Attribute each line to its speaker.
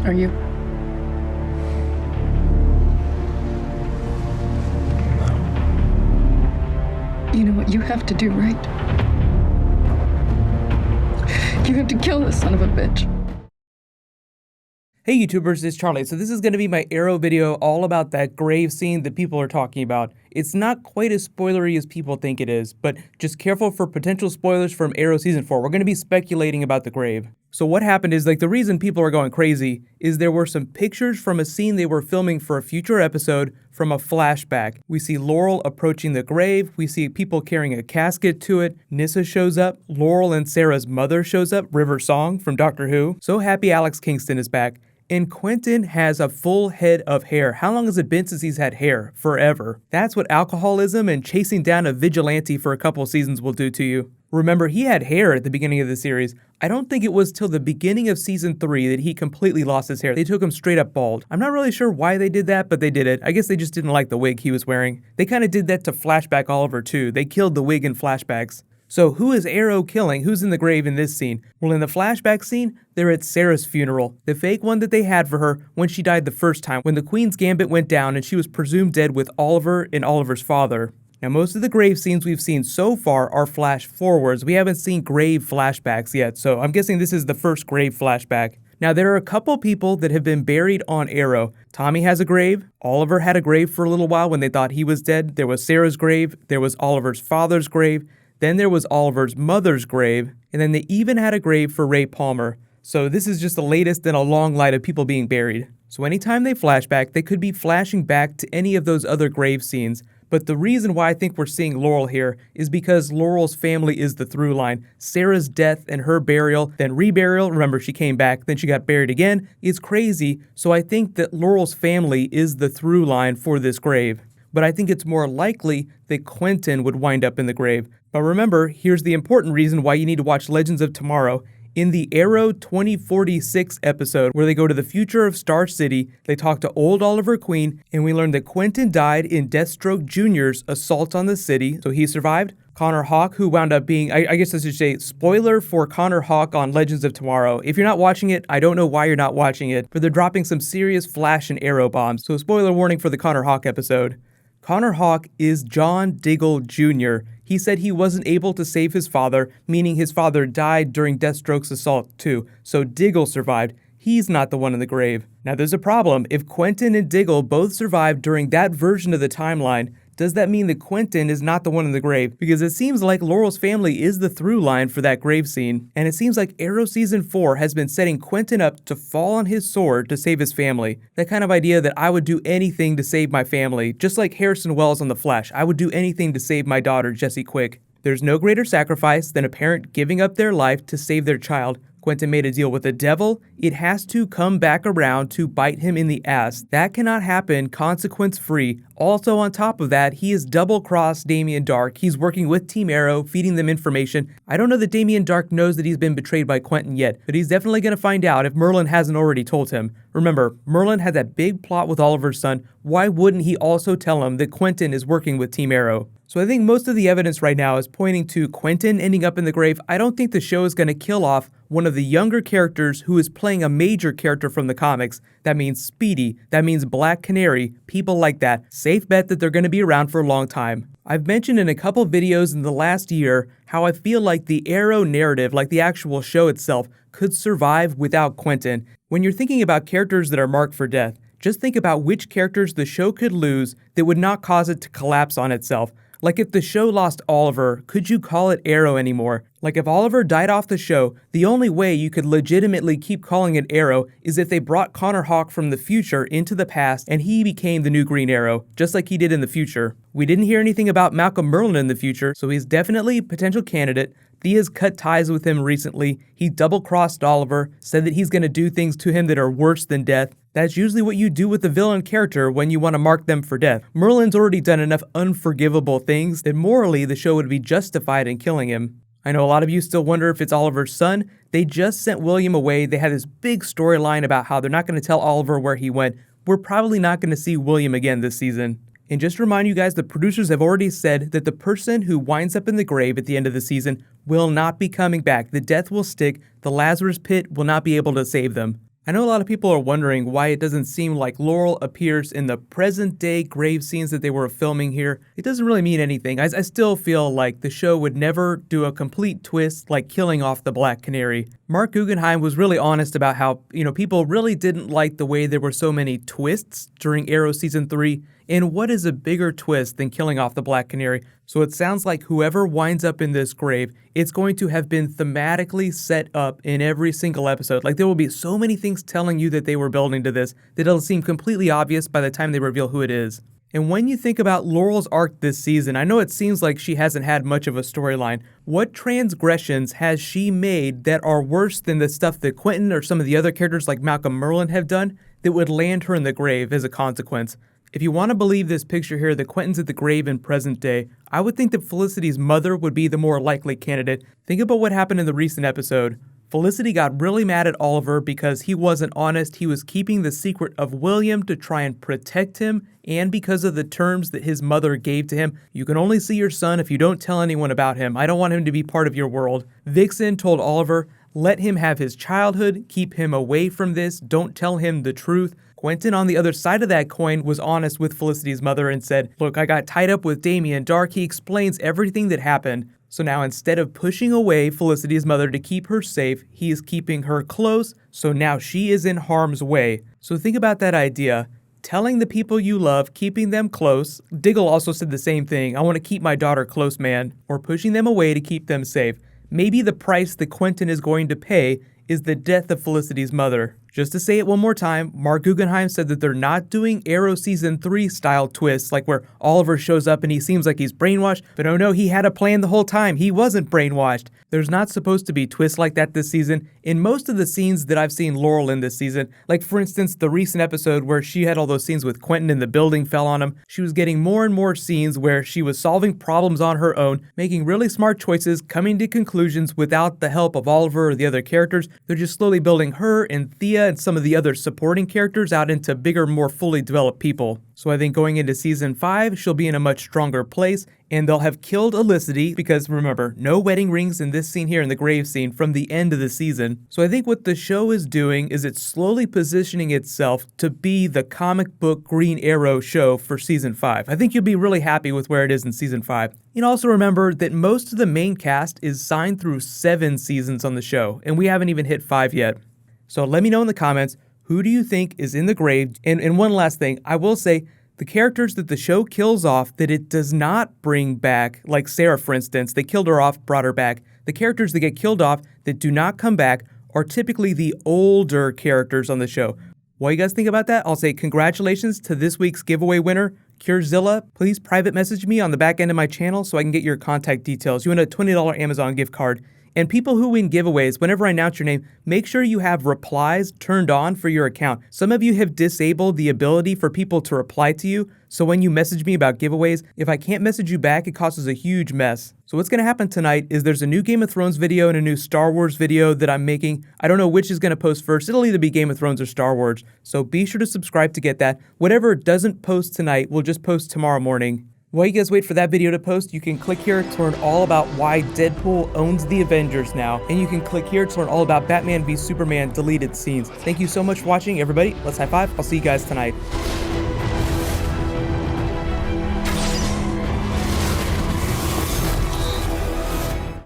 Speaker 1: Are you? You know what you have to do, right? You have to kill this son of a bitch.
Speaker 2: Hey YouTubers, it's Charlie. So this is going to be my Arrow video all about that grave scene that people are talking about. It's not quite as spoilery as people think it is, but just careful for potential spoilers from Arrow Season 4. We're going to be speculating about the grave. So what happened is, the reason people are going crazy is there were some pictures from a scene they were filming for a future episode from a flashback. We see Laurel approaching the grave, we see people carrying a casket to it, Nyssa shows up, Laurel and Sarah's mother shows up, River Song from Doctor Who. So happy Alex Kingston is back. And Quentin has a full head of hair. How long has it been since he's had hair? Forever. That's what alcoholism and chasing down a vigilante for a couple seasons will do to you. Remember, he had hair at the beginning of the series. I don't think it was till the beginning of season 3 that he completely lost his hair. They took him straight up bald. I'm not really sure why they did that, but they did it. I guess they just didn't like the wig he was wearing. They kind of did that to Flashback Oliver too. They killed the wig in flashbacks. So who is Arrow killing? Who's in the grave in this scene? Well, in the flashback scene, they're at Sarah's funeral, the fake one that they had for her when she died the first time, when the Queen's Gambit went down and she was presumed dead with Oliver and Oliver's father. Now, most of the grave scenes we've seen so far are flash forwards. We haven't seen grave flashbacks yet, so I'm guessing this is the first grave flashback. Now, there are a couple people that have been buried on Arrow. Tommy has a grave. Oliver had a grave for a little while when they thought he was dead. There was Sarah's grave. There was Oliver's father's grave. Then there was Oliver's mother's grave, and then they even had a grave for Ray Palmer. So this is just the latest in a long line of people being buried. So anytime they flash back, they could be flashing back to any of those other grave scenes. But the reason why I think we're seeing Laurel here is because Laurel's family is the through line. Sarah's death and her burial, then reburial, remember she came back, then she got buried again, is crazy. So I think that Laurel's family is the through line for this grave. But I think it's more likely that Quentin would wind up in the grave. But remember, here's the important reason why you need to watch Legends of Tomorrow. In the Arrow 2046 episode, where they go to the future of Star City, they talk to old Oliver Queen, and we learn that Quentin died in Deathstroke Jr.'s assault on the city, so he survived. Connor Hawke, who wound up being, I guess I should say, spoiler for Connor Hawke on Legends of Tomorrow. If you're not watching it, I don't know why you're not watching it, but they're dropping some serious Flash and Arrow bombs, so spoiler warning for the Connor Hawke episode. Connor Hawke is John Diggle Jr. He said he wasn't able to save his father, meaning his father died during Deathstroke's assault too, so Diggle survived. He's not the one in the grave. Now there's a problem. If Quentin and Diggle both survived during that version of the timeline, does that mean that Quentin is not the one in the grave? Because it seems like Laurel's family is the through line for that grave scene. And it seems like Arrow Season 4 has been setting Quentin up to fall on his sword to save his family. That kind of idea that I would do anything to save my family. Just like Harrison Wells on The Flash, I would do anything to save my daughter, Jessie Quick. There's no greater sacrifice than a parent giving up their life to save their child. Quentin made a deal with the devil. It has to come back around to bite him in the ass. That cannot happen consequence-free. Also on top of that, he has double-crossed Damien Darhk. He's working with Team Arrow, feeding them information. I don't know that Damien Darhk knows that he's been betrayed by Quentin yet, but he's definitely going to find out if Merlin hasn't already told him. Remember, Merlin had that big plot with Oliver's son. Why wouldn't he also tell him that Quentin is working with Team Arrow? So I think most of the evidence right now is pointing to Quentin ending up in the grave. I don't think the show is going to kill off one of the younger characters who is playing a major character from the comics. That means Speedy, that means Black Canary, people like that. Safe bet that they're going to be around for a long time. I've mentioned in a couple videos in the last year how I feel like the Arrow narrative, like the actual show itself, could survive without Quentin. When you're thinking about characters that are marked for death, just think about which characters the show could lose that would not cause it to collapse on itself. Like if the show lost Oliver, could you call it Arrow anymore? Like if Oliver died off the show, the only way you could legitimately keep calling it Arrow is if they brought Connor Hawke from the future into the past and he became the new Green Arrow, just like he did in the future. We didn't hear anything about Malcolm Merlyn in the future, so he's definitely a potential candidate. Thea's cut ties with him recently. He double-crossed Oliver, said that he's going to do things to him that are worse than death. That's usually what you do with a villain character when you want to mark them for death. Merlin's already done enough unforgivable things that morally the show would be justified in killing him. I know a lot of you still wonder if it's Oliver's son. They just sent William away. They had this big storyline about how they're not going to tell Oliver where he went. We're probably not going to see William again this season. And just to remind you guys, the producers have already said that the person who winds up in the grave at the end of the season will not be coming back. The death will stick. The Lazarus pit will not be able to save them. I know a lot of people are wondering why it doesn't seem like Laurel appears in the present day grave scenes that they were filming here. It doesn't really mean anything. I still feel like the show would never do a complete twist like killing off the Black Canary. Mark Guggenheim was really honest about how, people really didn't like the way there were so many twists during Arrow Season 3, and what is a bigger twist than killing off the Black Canary? So it sounds like whoever winds up in this grave, it's going to have been thematically set up in every single episode. Like there will be so many things telling you that they were building to this that it'll seem completely obvious by the time they reveal who it is. And when you think about Laurel's arc this season, I know it seems like she hasn't had much of a storyline. What transgressions has she made that are worse than the stuff that Quentin or some of the other characters like Malcolm Merlyn have done that would land her in the grave as a consequence? If you want to believe this picture here that Quentin's at the grave in present day, I would think that Felicity's mother would be the more likely candidate. Think about what happened in the recent episode. Felicity got really mad at Oliver because he wasn't honest. He was keeping the secret of William to try and protect him, and because of the terms that his mother gave to him. You can only see your son if you don't tell anyone about him. I don't want him to be part of your world. Vixen told Oliver, let him have his childhood, keep him away from this, don't tell him the truth. Quentin, on the other side of that coin, was honest with Felicity's mother and said, look, I got tied up with Damien Dark. He explains everything that happened. So now instead of pushing away Felicity's mother to keep her safe, he is keeping her close, so now she is in harm's way. So think about that idea. Telling the people you love, keeping them close. Diggle also said the same thing. I want to keep my daughter close, man. Or pushing them away to keep them safe. Maybe the price that Quentin is going to pay is the death of Felicity's mother. Just to say it one more time, Mark Guggenheim said that they're not doing Arrow Season 3 style twists, like where Oliver shows up and he seems like he's brainwashed, but oh no, he had a plan the whole time. He wasn't brainwashed. There's not supposed to be twists like that this season. In most of the scenes that I've seen Laurel in this season, like for instance, the recent episode where she had all those scenes with Quentin and the building fell on him, she was getting more and more scenes where she was solving problems on her own, making really smart choices, coming to conclusions without the help of Oliver or the other characters. They're just slowly building her and Thea and some of the other supporting characters out into bigger, more fully developed people. So I think going into Season 5, she'll be in a much stronger place, and they'll have killed Elicity, because remember, no wedding rings in this scene here in the grave scene from the end of the season. So I think what the show is doing is it's slowly positioning itself to be the comic book Green Arrow show for Season 5. I think you'll be really happy with where it is in Season 5. And also remember that most of the main cast is signed through 7 seasons on the show, and we haven't even hit 5 yet. So let me know in the comments, who do you think is in the grave? And one last thing, I will say, the characters that the show kills off that it does not bring back, like Sarah for instance, they killed her off, brought her back. The characters that get killed off that do not come back are typically the older characters on the show. What do you guys think about that? I'll say congratulations to this week's giveaway winner, Curezilla. Please private message me on the back end of my channel so I can get your contact details. You win a $20 Amazon gift card. And people who win giveaways, whenever I announce your name, make sure you have replies turned on for your account. Some of you have disabled the ability for people to reply to you, so when you message me about giveaways, if I can't message you back, it causes a huge mess. So what's going to happen tonight is there's a new Game of Thrones video and a new Star Wars video that I'm making. I don't know which is going to post first. It'll either be Game of Thrones or Star Wars, so be sure to subscribe to get that. Whatever doesn't post tonight will just post tomorrow morning. While you guys wait for that video to post, you can click here to learn all about why Deadpool owns the Avengers now, and you can click here to learn all about Batman v Superman deleted scenes. Thank you so much for watching, everybody. Let's high five. I'll see you guys tonight.